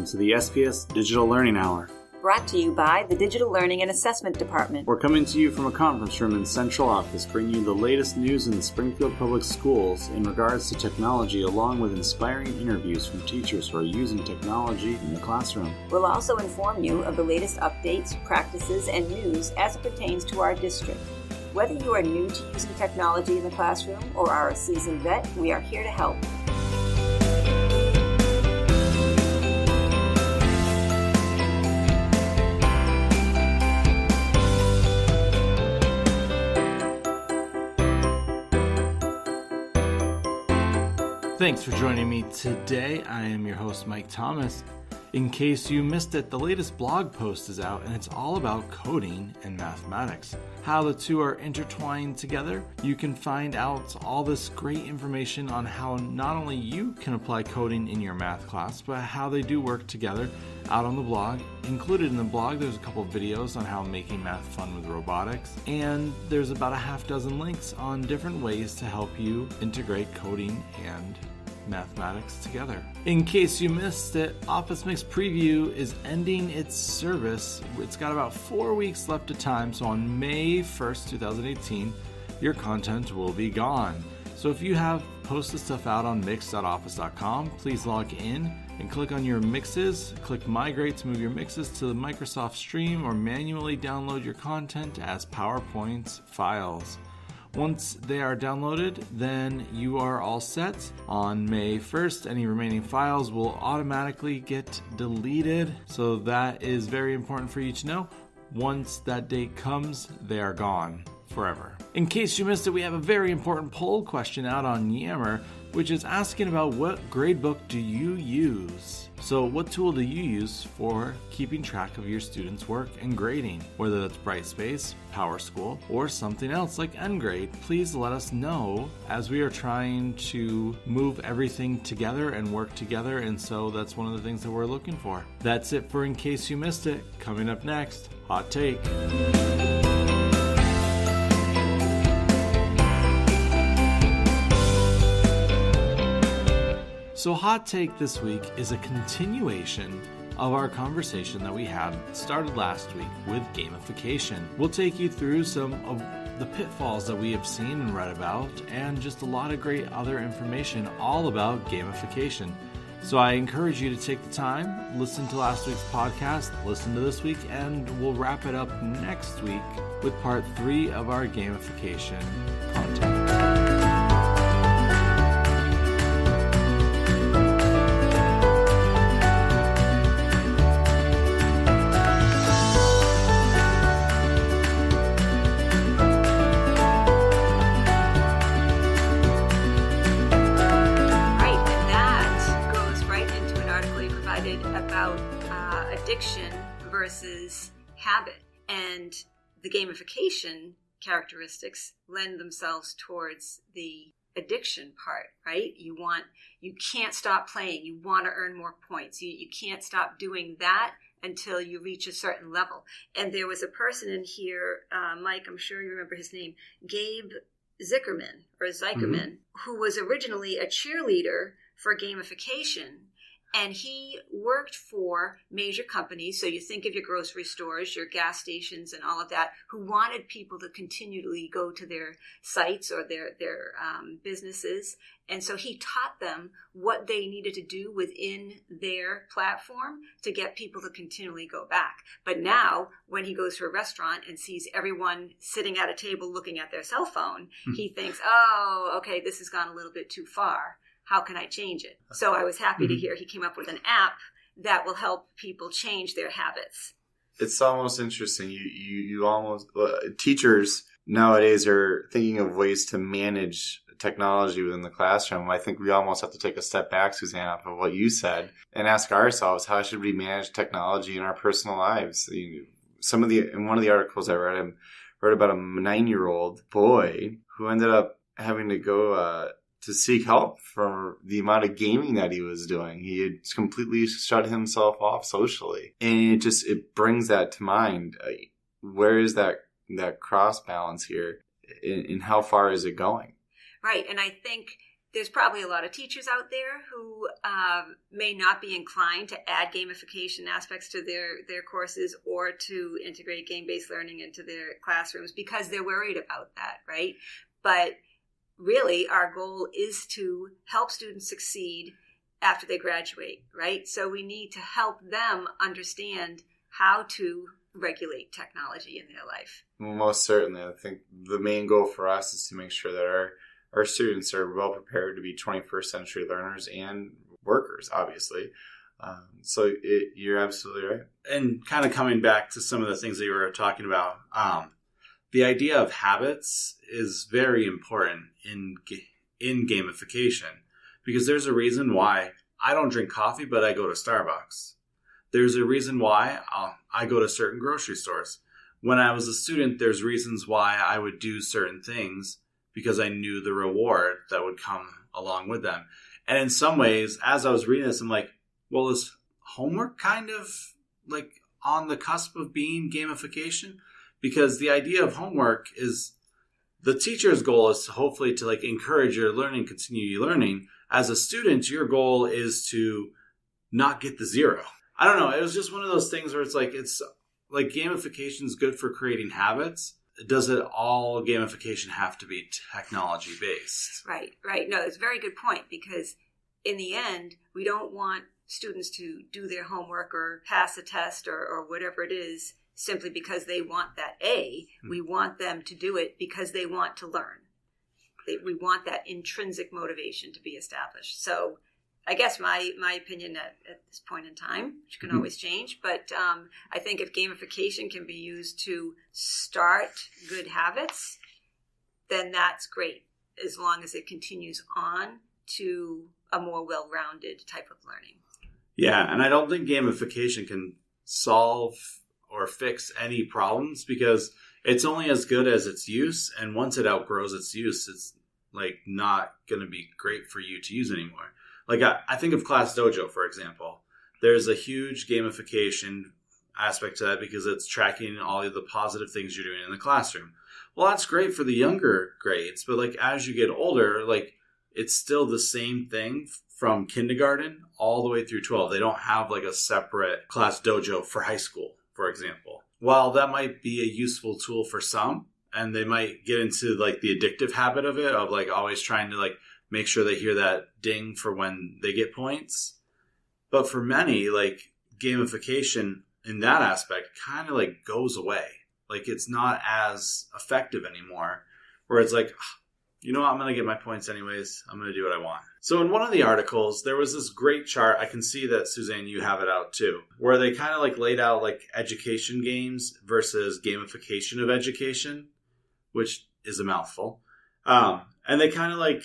to the SPS Digital Learning Hour. Brought to you by the Digital Learning and Assessment Department. We're coming to you from a conference room in Central Office, bringing you the latest news in the Springfield Public Schools in regards to technology, along with inspiring interviews from teachers who are using technology in the classroom. We'll also inform you of the latest updates, practices, and news as it pertains to our district. Whether you are new to using technology in the classroom or are a seasoned vet, we are here to help. Thanks for joining me today. I am your host, Mike Thomas. In case you missed it, the latest blog post is out and it's all about coding and mathematics. How the two are intertwined together. You can find out all this great information on how not only you can apply coding in your math class, but how they do work together out on the blog. Included in the blog, there's a couple of videos on how making math fun with robotics, and there's about a half dozen links on different ways to help you integrate coding and mathematics together. In case you missed it, Office Mix Preview is ending its service. It's got about 4 weeks left of time, so on May 1st, 2018, your content will be gone. So if you have posted stuff out on mix.office.com, please log in and click on your mixes. Click Migrate to move your mixes to the Microsoft Stream or manually download your content as PowerPoint files. Once they are downloaded, then you are all set. On May 1st, any remaining files will automatically get deleted. So that is very important for you to know. Once that date comes, they are gone forever. In case you missed it, we have a very important poll question out on Yammer, which is asking about what gradebook do you use? So what tool do you use for keeping track of your students' work and grading? Whether that's Brightspace, PowerSchool, or something else like nGrade, please let us know as we are trying to move everything together and work together, and so that's one of the things that we're looking for. That's it for In Case You Missed It. Coming up next, Hot Take. So Hot Take this week is a continuation of our conversation that we had started last week with gamification. We'll take you through some of the pitfalls that we have seen and read about, and just a lot of great other information all about gamification. So I encourage you to take the time, listen to last week's podcast, listen to this week, and we'll wrap it up next week with part 3 of our gamification content. Addiction versus habit, and the gamification characteristics lend themselves towards the addiction part, right? You can't stop playing. You want to earn more points. You can't stop doing that until you reach a certain level. And there was a person in here, Mike, I'm sure you remember his name, Gabe Zikerman, who was originally a cheerleader for gamification. And he worked for major companies, so you think of your grocery stores, your gas stations, and all of that, who wanted people to continually go to their sites or their businesses. And so he taught them what they needed to do within their platform to get people to continually go back. But now, when he goes to a restaurant and sees everyone sitting at a table looking at their cell phone, he thinks, oh, okay, this has gone a little bit too far. How can I change it? So I was happy to hear he came up with an app that will help people change their habits. It's almost interesting. You almost teachers nowadays are thinking of ways to manage technology within the classroom. I think we almost have to take a step back, Suzanne, off of what you said and ask ourselves, how should we manage technology in our personal lives? In one of the articles I read about a 9-year-old boy who ended up having to go to seek help for the amount of gaming that he was doing. He had completely shut himself off socially. And it brings that to mind. Where is that cross balance here? And how far is it going? Right. And I think there's probably a lot of teachers out there who may not be inclined to add gamification aspects to their courses or to integrate game-based learning into their classrooms because they're worried about that, right? But really, our goal is to help students succeed after they graduate, right? So we need to help them understand how to regulate technology in their life. Well, most certainly. I think the main goal for us is to make sure that our students are well prepared to be 21st century learners and workers, obviously. So you're absolutely right. And kind of coming back to some of the things that you were talking about, the idea of habits is very important in gamification, because there's a reason why I don't drink coffee, but I go to Starbucks. There's a reason why I go to certain grocery stores. When I was a student, there's reasons why I would do certain things because I knew the reward that would come along with them. And in some ways, as I was reading this, I'm like, well, is homework kind of like on the cusp of being gamification? Because the idea of homework is the teacher's goal is to hopefully to like encourage your learning, continue learning. As a student, your goal is to not get the zero. I don't know. It was just one of those things where it's like gamification is good for creating habits. Does it all gamification have to be technology based? Right. No, it's a very good point, because in the end, we don't want students to do their homework or pass a test or whatever it is simply because they want that A. We want them to do it because they want to learn. We want that intrinsic motivation to be established. So I guess my opinion at this point in time, which can always change, but I think if gamification can be used to start good habits, then that's great, as long as it continues on to a more well-rounded type of learning. Yeah, and I don't think gamification can solve or fix any problems, because it's only as good as its use, and once it outgrows its use, it's like not going to be great for you to use anymore. Like I think of Class Dojo, for example. There's a huge gamification aspect to that because it's tracking all of the positive things you're doing in the classroom. Well, that's great for the younger grades, but like as you get older, like it's still the same thing from kindergarten all the way through 12. They don't have like a separate Class Dojo for high school, for example. While that might be a useful tool for some, and they might get into like the addictive habit of it, of like always trying to like make sure they hear that ding for when they get points. But for many, like gamification in that aspect kind of like goes away. Like it's not as effective anymore, where it's like, you know what, I'm going to get my points anyways. I'm going to do what I want. So in one of the articles, there was this great chart. I can see that, Suzanne, you have it out too, where they kind of like laid out like education games versus gamification of education, which is a mouthful. And they kind of like,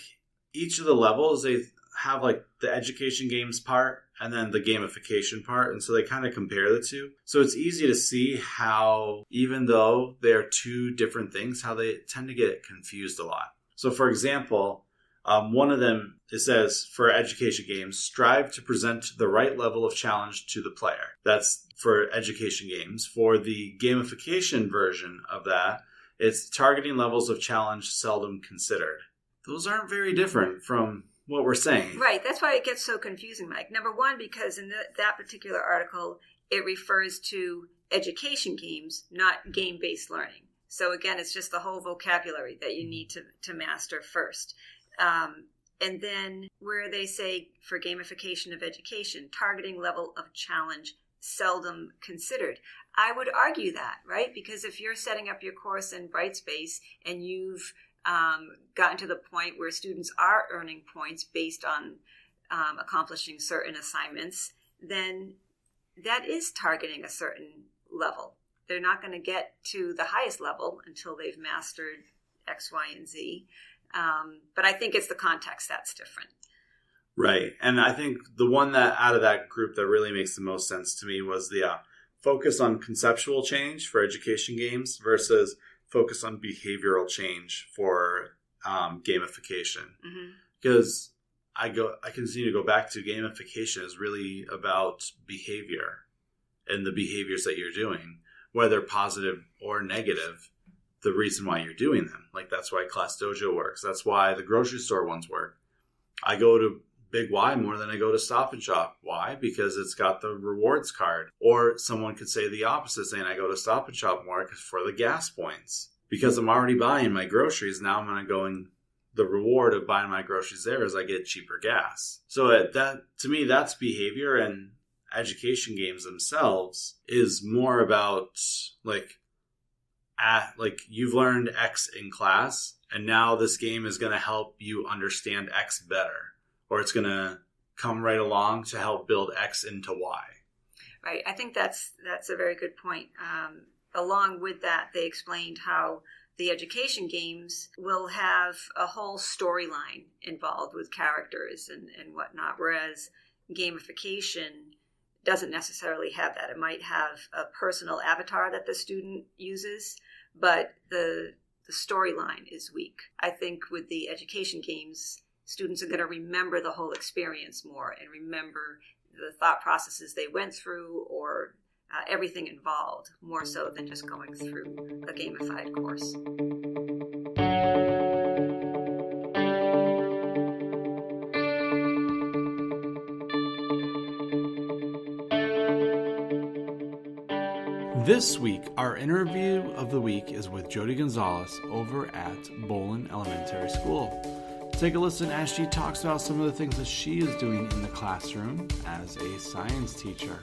each of the levels, they have like the education games part and then the gamification part. And so they kind of compare the two. So it's easy to see how, even though they're two different things, how they tend to get confused a lot. So for example, one of them, it says, for education games, strive to present the right level of challenge to the player. That's for education games. For the gamification version of that, it's targeting levels of challenge seldom considered. Those aren't very different from what we're saying. Right. That's why it gets so confusing, Mike. Number one, because in that particular article, it refers to education games, not game-based learning. So again, it's just the whole vocabulary that you need to master first. And then where they say for gamification of education, targeting level of challenge seldom considered. I would argue that, right? Because if you're setting up your course in Brightspace and you've gotten to the point where students are earning points based on accomplishing certain assignments, then that is targeting a certain level. They're not going to get to the highest level until they've mastered X, Y, and Z. But I think it's the context that's different. Right. And I think the one that out of that group that really makes the most sense to me was the focus on conceptual change for education games versus focus on behavioral change for gamification. Because I continue to go back to gamification is really about behavior and the behaviors that you're doing, whether positive or negative, the reason why you're doing them. Like that's why Class Dojo works. That's why the grocery store ones work. I go to Big Y more than I go to Stop and Shop. Why? Because it's got the rewards card. Or someone could say the opposite, saying I go to Stop and Shop more for the gas points. Because I'm already buying my groceries, now I'm going to go in the reward of buying my groceries there as I get cheaper gas. So that, to me, that's behavior, and education games themselves is more about like you've learned X in class, and now this game is going to help you understand X better, or it's going to come right along to help build X into Y. Right. I think that's a very good point. Along with that, they explained how the education games will have a whole storyline involved with characters and whatnot, whereas gamification doesn't necessarily have that. It might have a personal avatar that the student uses, but the storyline is weak. I think with the education games, students are going to remember the whole experience more and remember the thought processes they went through, or everything involved, more so than just going through a gamified course. This week, our interview of the week is with Jodi Goncalves over at Boland Elementary School. Take a listen as she talks about some of the things that she is doing in the classroom as a science teacher.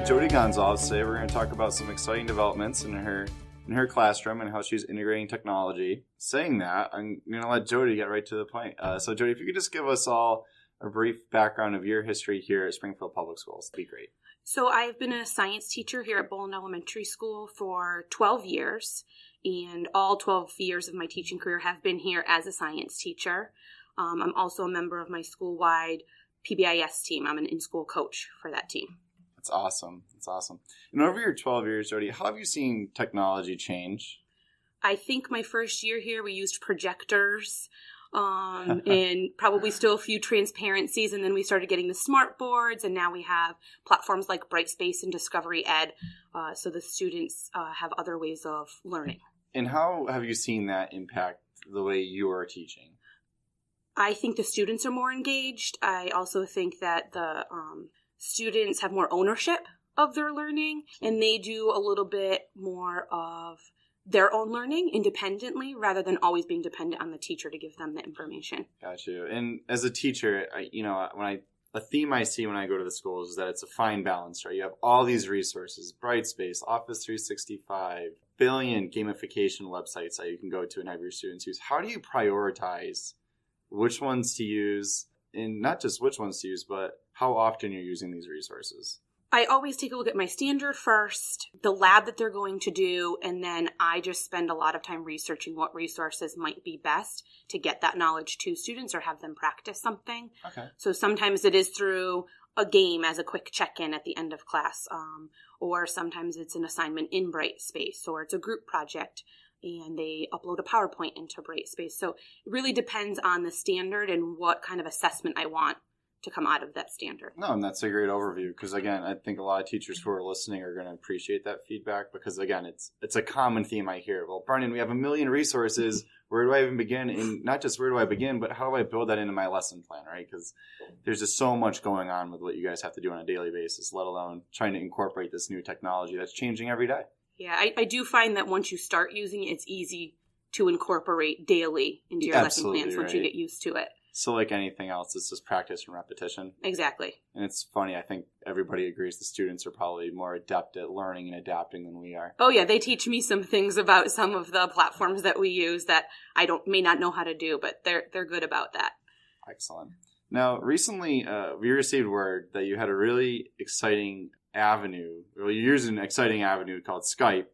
Jodi Goncalves. Today we're going to talk about some exciting developments in her classroom and how she's integrating technology. Saying that, I'm going to let Jodi get right to the point. So Jodi, if you could just give us all a brief background of your history here at Springfield Public Schools, that'd be great. So I've been a science teacher here at Boland Elementary School for 12 years, and all 12 years of my teaching career have been here as a science teacher. I'm also a member of my school-wide PBIS team. I'm an in-school coach for that team. That's awesome. That's awesome. And over your 12 years, Jodi, how have you seen technology change? I think my first year here, we used projectors and probably still a few transparencies. And then we started getting the smart boards. And now we have platforms like Brightspace and Discovery Ed. So the students have other ways of learning. And how have you seen that impact the way you are teaching? I think the students are more engaged. I also think that the students have more ownership of their learning, and they do a little bit more of their own learning independently rather than always being dependent on the teacher to give them the information. Got you. And as a teacher, a theme I see when I go to the schools is that it's a fine balance, right? You have all these resources, Brightspace, Office 365, billion gamification websites that you can go to and have your students use. How do you prioritize which ones to use, and not just which ones to use, but how often you're using these resources? I always take a look at my standard first, the lab that they're going to do, and then I just spend a lot of time researching what resources might be best to get that knowledge to students or have them practice something. Okay. So sometimes it is through a game as a quick check-in at the end of class, or sometimes it's an assignment in Brightspace, or it's a group project and they upload a PowerPoint into Brightspace. So it really depends on the standard and what kind of assessment I want to come out of that standard. No, and that's a great overview because, again, I think a lot of teachers who are listening are going to appreciate that feedback because, again, it's a common theme I hear. Well, Brendan, we have a million resources. Where do I even begin? And not just where do I begin, but how do I build that into my lesson plan, right? Because there's just so much going on with what you guys have to do on a daily basis, let alone trying to incorporate this new technology that's changing every day. Yeah, I do find that once you start using it, it's easy to incorporate daily into your lesson plans once you get used to it. So like anything else, it's just practice and repetition. Exactly. And it's funny, I think everybody agrees the students are probably more adept at learning and adapting than we are. Oh yeah, they teach me some things about some of the platforms that we use that I may not know how to do, but they're good about that. Excellent. Now, recently we received word that you had a really exciting avenue, or you used an exciting avenue called Skype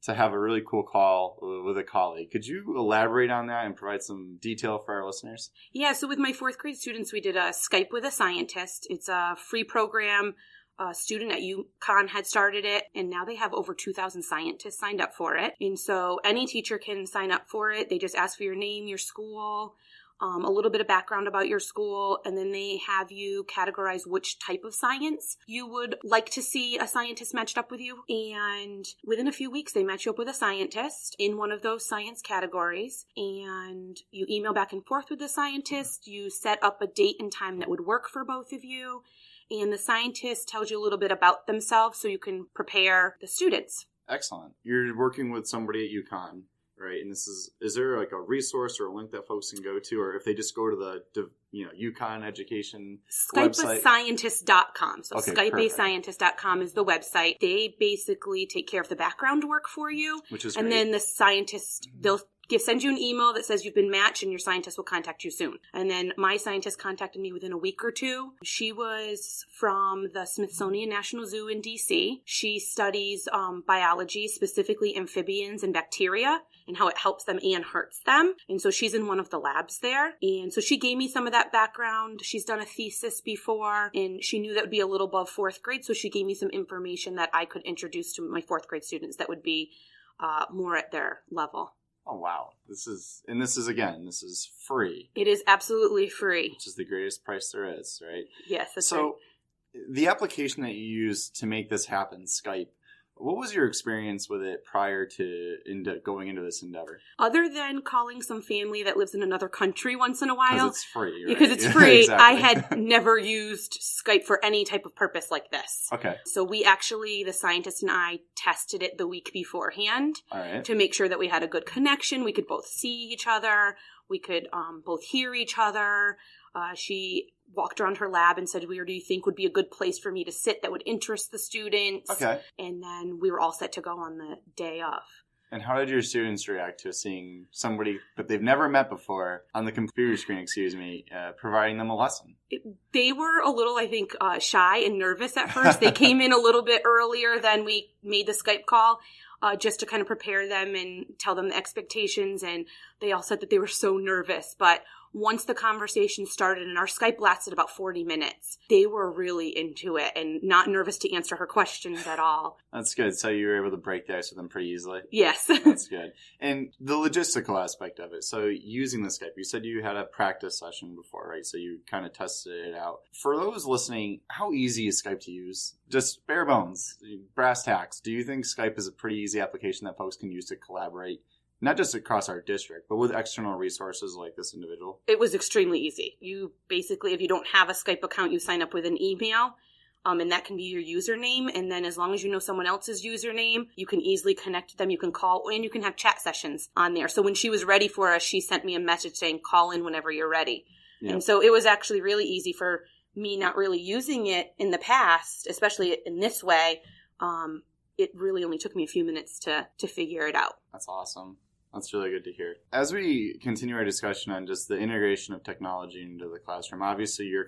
to have a really cool call with a colleague. Could you elaborate on that and provide some detail for our listeners? Yeah, so with my 4th grade students, we did a Skype with a Scientist. It's a free program. A student at UConn had started it, and now they have over 2,000 scientists signed up for it. And so any teacher can sign up for it. They just ask for your name, your school, a little bit of background about your school, and then they have you categorize which type of science you would like to see a scientist matched up with you. And within a few weeks, they match you up with a scientist in one of those science categories, and you email back and forth with the scientist. You set up a date and time that would work for both of you. And the scientist tells you a little bit about themselves so you can prepare the students. Excellent. You're working with somebody at UConn, right? And is there like a resource or a link that folks can go to, or if they just go to the UConn education website? Skypeascientist.com. So okay, Skypeascientist.com is the website. They basically take care of the background work for you. Which is and great. Then the scientist, they'll send you an email that says you've been matched and your scientist will contact you soon. And then my scientist contacted me within a week or two. She was from the Smithsonian National Zoo in DC. She studies biology, specifically amphibians and bacteria, and how it helps them and hurts them. And so she's in one of the labs there. And so she gave me some of that background. She's done a thesis before, and she knew that would be a little above 4th grade. So she gave me some information that I could introduce to my 4th grade students that would be more at their level. Oh, wow. This is free. It is absolutely free. Which is the greatest price there is, right? Yes, that's right. So the application that you use to make this happen, Skype, what was your experience with it prior to going into this endeavor? Other than calling some family that lives in another country once in a while. Because it's free, right? Because it's free. Exactly. I had never used Skype for any type of purpose like this. Okay. So the scientist and I tested it the week beforehand. All right. To make sure that we had a good connection. We could both see each other. We could both hear each other. She walked around her lab and said, where do you think would be a good place for me to sit that would interest the students? Okay. And then we were all set to go on the day of. And how did your students react to seeing somebody that they've never met before on the computer screen, providing them a lesson? They were a little, I think, shy and nervous at first. They came in a little bit earlier than we made the Skype call. Just to kind of prepare them and tell them the expectations. And they all said that they were so nervous. But once the conversation started, and our Skype lasted about 40 minutes, they were really into it and not nervous to answer her questions at all. That's good. So you were able to break the ice with them pretty easily? Yes. That's good. And the logistical aspect of it. So using the Skype, you said you had a practice session before, right? So you kind of tested it out. For those listening, how easy is Skype to use? Just bare bones, brass tacks. Do you think Skype is a pretty easy application that folks can use to collaborate, not just across our district, but with external resources like this individual? It was extremely easy. You basically, if you don't have a Skype account, you sign up with an email, and that can be your username. And then as long as you know someone else's username, you can easily connect them. You can call, and you can have chat sessions on there. So when she was ready for us, she sent me a message saying, call in whenever you're ready. Yeah. And so it was actually really easy for me not really using it in the past, especially in this way. It really only took me a few minutes to figure it out. That's awesome. That's really good to hear. As we continue our discussion on just the integration of technology into the classroom, obviously you're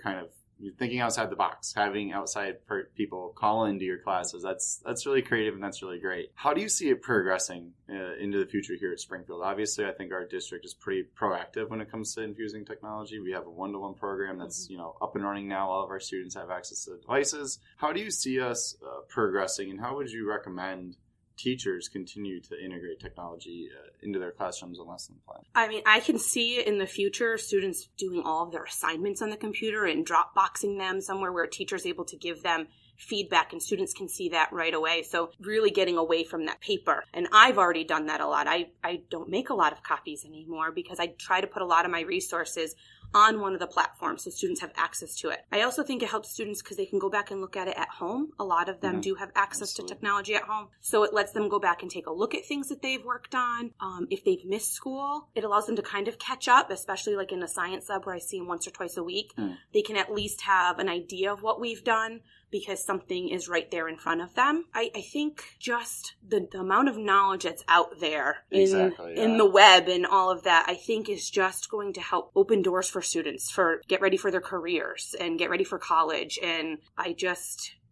thinking outside the box, having outside people call into your classes. That's really creative and that's really great. How do you see it progressing into the future here at Springfield? Obviously, I think our district is pretty proactive when it comes to infusing technology. We have a one-to-one program that's up and running now. All of our students have access to the devices. How do you see us progressing, and how would you recommend teachers continue to integrate technology into their classrooms and lesson plan? I mean, I can see it in the future, students doing all of their assignments on the computer and Dropboxing them somewhere where a teacher is able to give them feedback, and students can see that right away. So really getting away from that paper. And I've already done that a lot. I don't make a lot of copies anymore because I try to put a lot of my resources on one of the platforms so students have access to it. I also think it helps students because they can go back and look at it at home. A lot of them do have access to technology at home. So it lets them go back and take a look at things that they've worked on. If they've missed school, it allows them to kind of catch up, especially like in a science lab where I see them once or twice a week. They can at least have an idea of what we've done because something is right there in front of them. I think just the amount of knowledge that's out there in the web and all of that, I think is just going to help open doors for students for get ready for their careers and get ready for college. And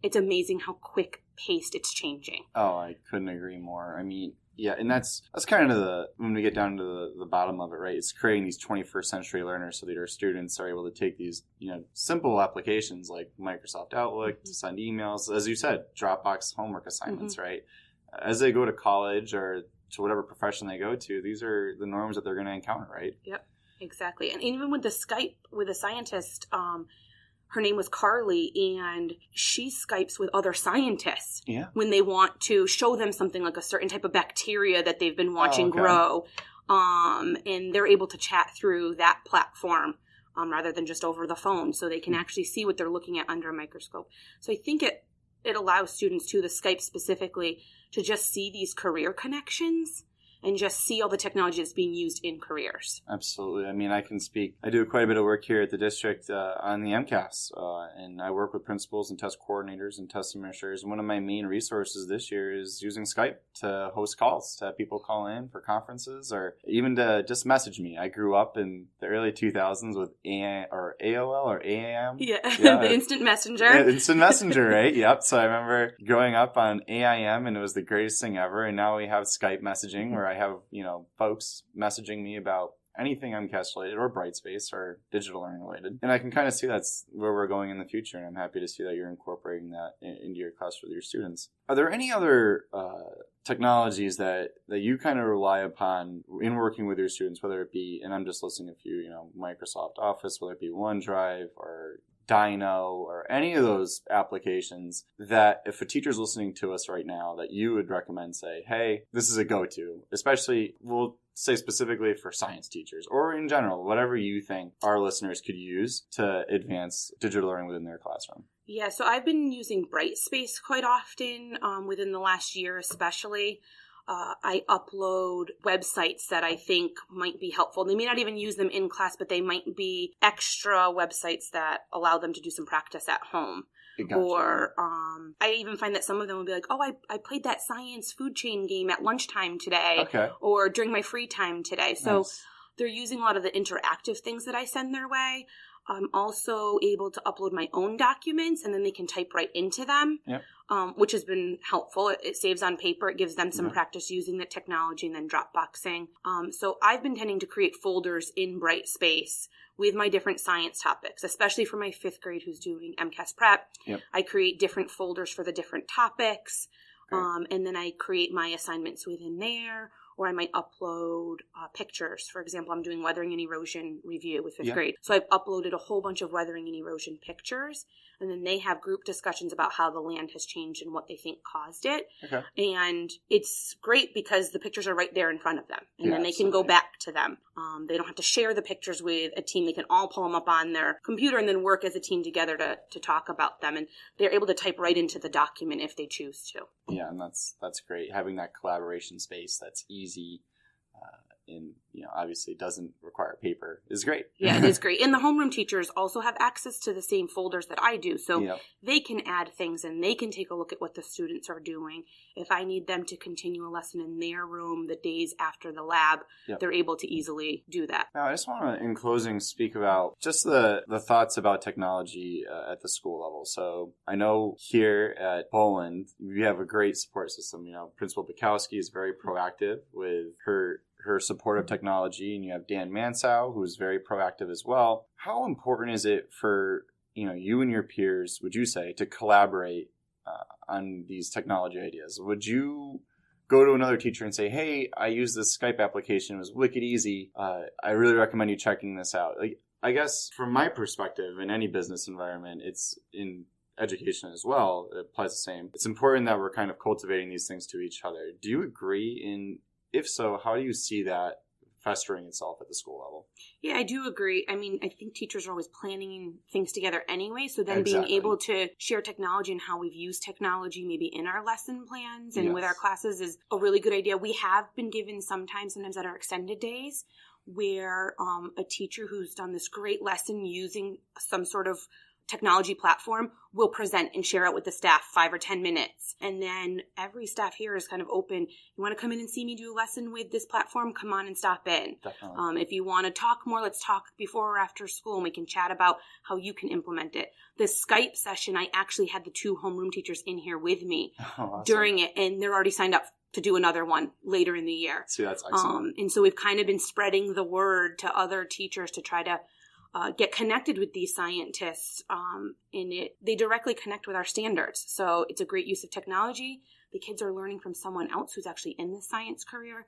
it's amazing how quick paced it's changing. Oh, I couldn't agree more. I mean, Yeah, and that's kind of when we get down to the bottom of it, right? It's creating these 21st century learners so that our students are able to take these, simple applications like Microsoft Outlook to send emails, as you said, Dropbox homework assignments, right? As they go to college or to whatever profession they go to, these are the norms that they're going to encounter, right? Yep, exactly. And even with the Skype with a scientist, her name was Carly, and she Skypes with other scientists when they want to show them something like a certain type of bacteria that they've been watching grow. And they're able to chat through that platform rather than just over the phone, so they can actually see what they're looking at under a microscope. So I think it allows students, too, the Skype specifically, to just see these career connections and just see all the technology that's being used in careers. Absolutely. I mean, I can speak. I do quite a bit of work here at the district on the MCAS, and I work with principals and test coordinators and test administrators. And one of my main resources this year is using Skype to host calls, to have people call in for conferences or even to just message me. I grew up in the early 2000s with AOL or AIM. Yeah, the instant messenger. Instant messenger, right? Yep. So I remember growing up on AIM, and it was the greatest thing ever. And now we have Skype messaging where I have, folks messaging me about anything MCAS related or Brightspace or digital learning related. And I can kind of see that's where we're going in the future. And I'm happy to see that you're incorporating that into your class with your students. Are there any other technologies that you kind of rely upon in working with your students, whether it be, and I'm just listing a few, Microsoft Office, whether it be OneDrive or Dino or any of those applications, that if a teacher's listening to us right now, that you would recommend, say, hey, this is a go-to, especially, we'll say specifically for science teachers or in general, whatever you think our listeners could use to advance digital learning within their classroom? Yeah, so I've been using Brightspace quite often within the last year especially. I upload websites that I think might be helpful. They may not even use them in class, but they might be extra websites that allow them to do some practice at home. Gotcha. Or I even find that some of them will be like, oh, I played that science food chain game at lunchtime today, or during my free time today. So they're using a lot of the interactive things that I send their way. I'm also able to upload my own documents, and then they can type right into them, which has been helpful. It saves on paper. It gives them some practice using the technology and then Dropboxing. So I've been tending to create folders in Brightspace with my different science topics, especially for my 5th grade who's doing MCAS prep. I create different folders for the different topics, and then I create my assignments within there. Or I might upload pictures. For example, I'm doing weathering and erosion review with 5th grade. So I've uploaded a whole bunch of weathering and erosion pictures. And then they have group discussions about how the land has changed and what they think caused it. And it's great because the pictures are right there in front of them. And then they can go back to them. They don't have to share the pictures with a team. They can all pull them up on their computer and then work as a team together to talk about them. And they're able to type right into the document if they choose to. Yeah, and that's great. Having that collaboration space that's easy and obviously doesn't require paper is great. Yeah, it is great. And the homeroom teachers also have access to the same folders that I do. So they can add things and they can take a look at what the students are doing. If I need them to continue a lesson in their room the days after the lab, they're able to easily do that. Now, I just want to, in closing, speak about just the thoughts about technology at the school level. So I know here at Boland, we have a great support system. Principal Bukowski is very proactive with her support of technology, and you have Dan Mansau, who's very proactive as well. How important is it for you and your peers, would you say, to collaborate on these technology ideas? Would you go to another teacher and say, hey, I used this Skype application, it was wicked easy, I really recommend you checking this out? I guess from my perspective, in any business environment, it's in education as well, it applies the same. It's important that we're kind of cultivating these things to each other. Do you agree? If so, how do you see that festering itself at the school level? Yeah, I do agree. I mean, I think teachers are always planning things together anyway, so then being able to share technology and how we've used technology maybe in our lesson plans and with our classes is a really good idea. We have been given sometimes at our extended days, where a teacher who's done this great lesson using some sort of technology platform will present and share it with the staff 5 or 10 minutes. And then every staff here is kind of open. You want to come in and see me do a lesson with this platform? Come on and stop in. Definitely. If you want to talk more, let's talk before or after school, and we can chat about how you can implement it. The Skype session, I actually had the 2 homeroom teachers in here with me during it, and they're already signed up to do another one later in the year. See, that's excellent. And so we've kind of been spreading the word to other teachers to try to get connected with these scientists. They directly connect with our standards. So it's a great use of technology. The kids are learning from someone else who's actually in the science career.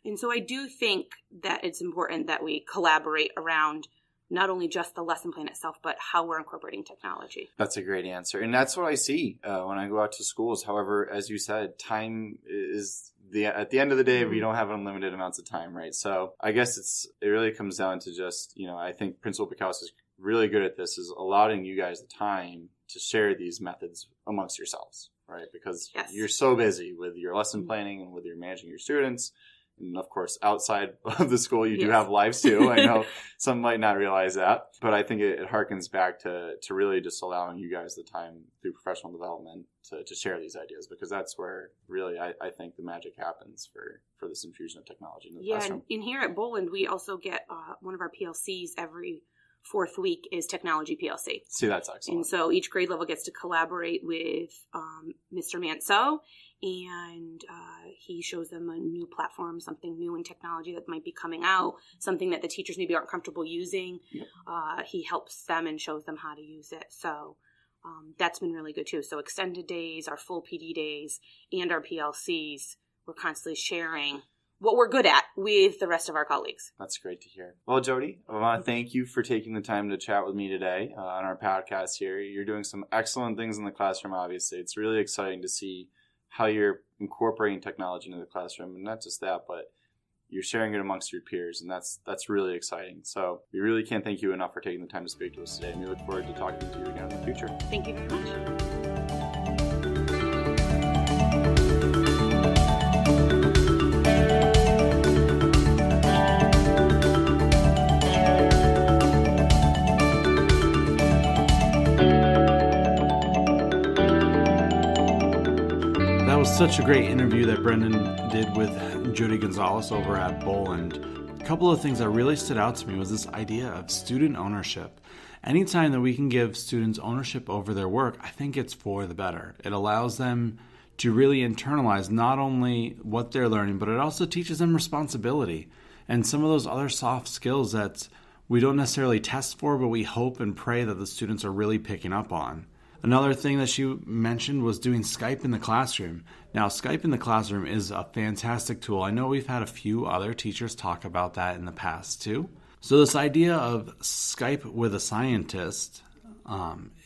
And so I do think that it's important that we collaborate around not only just the lesson plan itself, but how we're incorporating technology. That's a great answer. And that's what I see when I go out to schools. However, as you said, time is at the end of the day, we don't have unlimited amounts of time, right? So I guess it really comes down to just, I think Principal Bukowski is really good at this, is allowing you guys the time to share these methods amongst yourselves, right? Because you're so busy with your lesson planning and with your managing your students. And of course, outside of the school, you do have lives too. I know some might not realize that, but I think it harkens back to really just allowing you guys the time through professional development to share these ideas, because that's where really I think the magic happens for this infusion of technology in the classroom. And here at Boland, we also get one of our PLCs every fourth week is technology PLC. See, that's excellent. And so each grade level gets to collaborate with Mr. Manso, and he shows them a new platform, something new in technology that might be coming out, something that the teachers maybe aren't comfortable using. Yep. He helps them and shows them how to use it. So that's been really good too. So extended days, our full PD days, and our PLCs, we're constantly sharing what we're good at with the rest of our colleagues. That's great to hear. Well, Jodi, I want to thank you for taking the time to chat with me today on our podcast here. You're doing some excellent things in the classroom, obviously. It's really exciting to see how you're incorporating technology into the classroom. And not just that, but you're sharing it amongst your peers, and that's really exciting. So we really can't thank you enough for taking the time to speak to us today, and we look forward to talking to you again in the future. Thank you very much. Such a great interview that Brendan did with Jodi Goncalves over at Boland. A couple of things that really stood out to me was this idea of student ownership. Anytime that we can give students ownership over their work, I think it's for the better. It allows them to really internalize not only what they're learning, but it also teaches them responsibility and some of those other soft skills that we don't necessarily test for, but we hope and pray that the students are really picking up on. Another thing that she mentioned was doing Skype in the classroom. Now, Skype in the classroom is a fantastic tool. I know we've had a few other teachers talk about that in the past too. So this idea of Skype with a scientist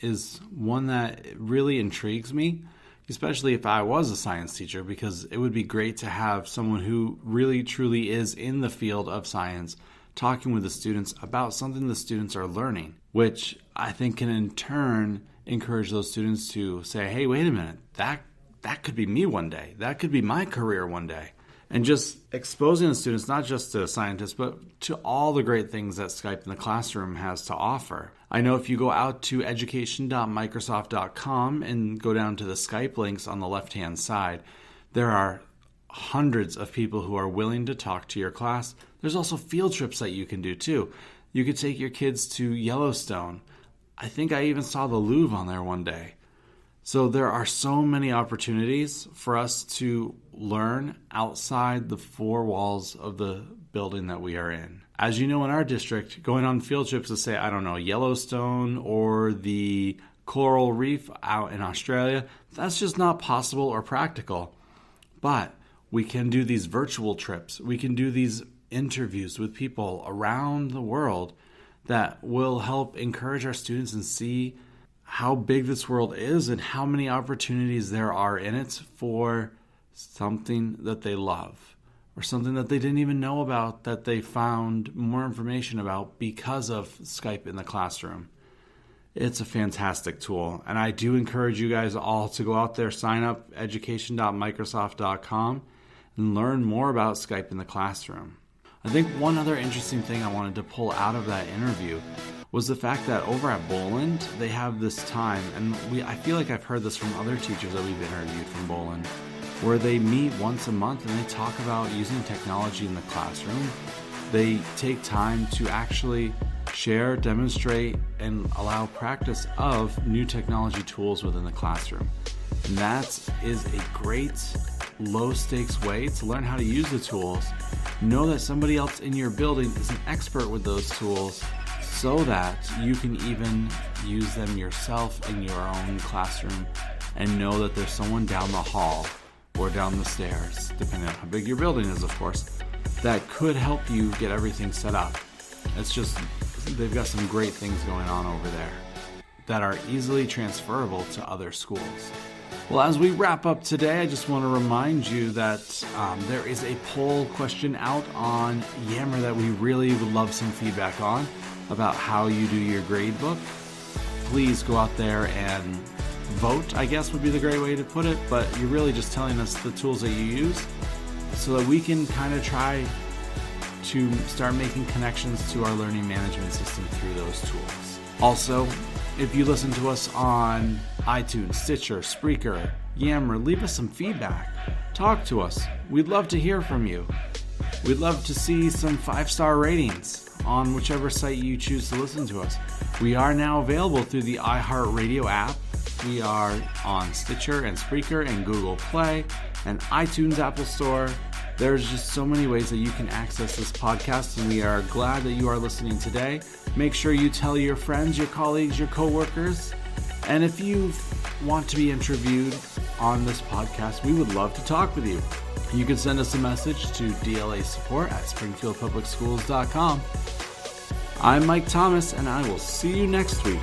is one that really intrigues me, especially if I was a science teacher, because it would be great to have someone who really truly is in the field of science talking with the students about something the students are learning, which I think can in turn encourage those students to say, hey, wait a minute, that could be me one day. That could be my career one day. And just exposing the students, not just to scientists, but to all the great things that Skype in the classroom has to offer. I know if you go out to education.microsoft.com and go down to the Skype links on the left-hand side, there are hundreds of people who are willing to talk to your class. There's also field trips that you can do too. You could take your kids to Yellowstone. I think I even saw the Louvre on there one day. So there are so many opportunities for us to learn outside the four walls of the building that we are in. As you know, in our district, going on field trips to say, I don't know, Yellowstone or the coral reef out in Australia, that's just not possible or practical. But we can do these virtual trips. We can do these interviews with people around the world that will help encourage our students and see how big this world is and how many opportunities there are in it for something that they love or something that they didn't even know about that they found more information about because of Skype in the classroom. It's a fantastic tool, and I do encourage you guys all to go out there, sign up education.microsoft.com and learn more about Skype in the classroom. I think one other interesting thing I wanted to pull out of that interview was the fact that over at Boland, they have this time, and I feel like I've heard this from other teachers that we've interviewed from Boland, where they meet once a month and they talk about using technology in the classroom. They take time to actually share, demonstrate, and allow practice of new technology tools within the classroom. And that is a great low-stakes way to learn how to use the tools. Know that somebody else in your building is an expert with those tools so that you can even use them yourself in your own classroom and know that there's someone down the hall or down the stairs, depending on how big your building is, of course, that could help you get everything set up. It's just, they've got some great things going on over there that are easily transferable to other schools. Well, as we wrap up today, I just want to remind you that there is a poll question out on Yammer that we really would love some feedback on about how you do your grade book. Please go out there and vote, I guess would be the great way to put it, but you're really just telling us the tools that you use so that we can kind of try to start making connections to our learning management system through those tools. Also, if you listen to us on iTunes, Stitcher, Spreaker, Yammer, leave us some feedback. Talk to us. We'd love to hear from you. We'd love to see some 5-star ratings on whichever site you choose to listen to us. We are now available through the iHeartRadio app. We are on Stitcher and Spreaker and Google Play and iTunes Apple Store. There's just so many ways that you can access this podcast, and we are glad that you are listening today. Make sure you tell your friends, your colleagues, your coworkers, and if you want to be interviewed on this podcast, we would love to talk with you. You can send us a message to dlasupport@springfieldpublicschools.com. I'm Mike Thomas, and I will see you next week.